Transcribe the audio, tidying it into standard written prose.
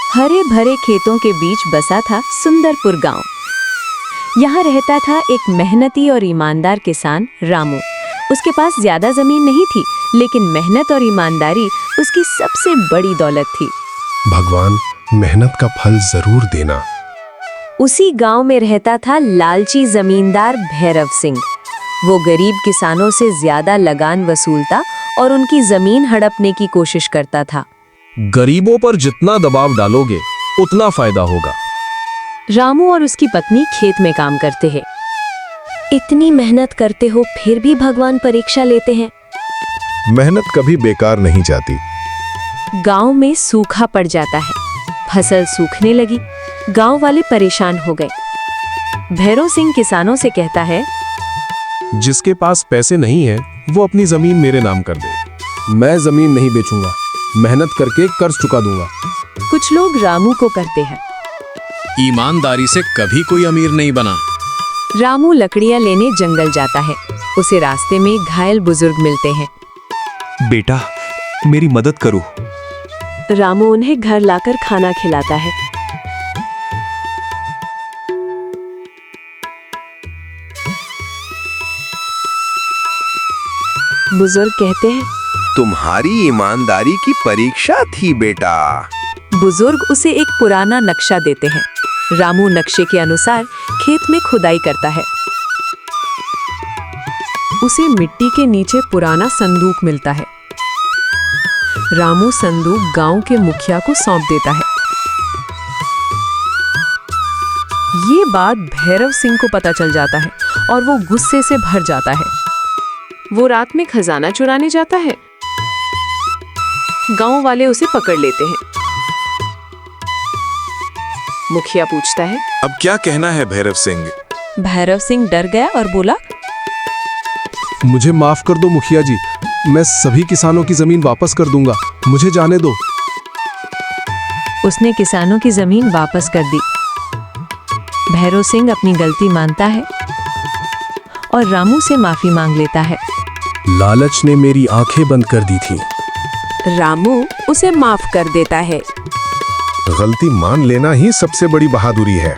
हरे भरे खेतों के बीच बसा था सुंदरपुर गांव। यहाँ रहता था एक मेहनती और ईमानदार किसान रामू। उसके पास ज्यादा जमीन नहीं थी, लेकिन मेहनत और ईमानदारी उसकी सबसे बड़ी दौलत थी। भगवान मेहनत का फल जरूर देना। उसी गांव में रहता था लालची जमींदार भैरव सिंह। वो गरीब किसानों से ज्यादा लगान वसूलता और उनकी जमीन हड़पने की कोशिश करता था। गरीबों पर जितना दबाव डालोगे उतना फायदा होगा। रामू और उसकी पत्नी खेत में काम करते हैं। इतनी मेहनत करते हो फिर भी भगवान परीक्षा लेते हैं। मेहनत कभी बेकार नहीं जाती। गांव में सूखा पड़ जाता है, फसल सूखने लगी। गांव वाले परेशान हो गए। भैरव सिंह किसानों से कहता है, जिसके पास पैसे नहीं है वो अपनी जमीन मेरे नाम कर दे। मैं जमीन नहीं बेचूंगा, मेहनत करके कर्ज चुका दूंगा। कुछ लोग रामू को करते हैं। ईमानदारी से कभी कोई अमीर नहीं बना। रामू लकड़ियां लेने जंगल जाता है। उसे रास्ते में घायल बुजुर्ग मिलते हैं। बेटा, मेरी मदद करो। रामू उन्हें घर लाकर खाना खिलाता है। बुजुर्ग कहते हैं, तुम्हारी ईमानदारी की परीक्षा थी बेटा। बुजुर्ग उसे एक पुराना नक्शा देते हैं। रामू नक्शे के अनुसार खेत में खुदाई करता है। उसे मिट्टी के नीचे पुराना संदूक मिलता है। रामू संदूक गांव के मुखिया को सौंप देता है। ये बात भैरव सिंह को पता चल जाता है और वो गुस्से से भर जाता है। वो रात में खजाना चुराने जाता है। गांव वाले उसे पकड़ लेते हैं। मुखिया पूछता है, अब क्या कहना है भैरव सिंह? भैरव सिंह डर गया और बोला, मुझे माफ कर दो मुखिया जी, मैं सभी किसानों की जमीन वापस कर दूंगा, मुझे जाने दो। उसने किसानों की जमीन वापस कर दी। भैरव सिंह अपनी गलती मानता है और रामू से माफी मांग लेता है। लालच ने मेरी आंखें बंद कर दी थी। रामू उसे माफ कर देता है। गलती मान लेना ही सबसे बड़ी बहादुरी है।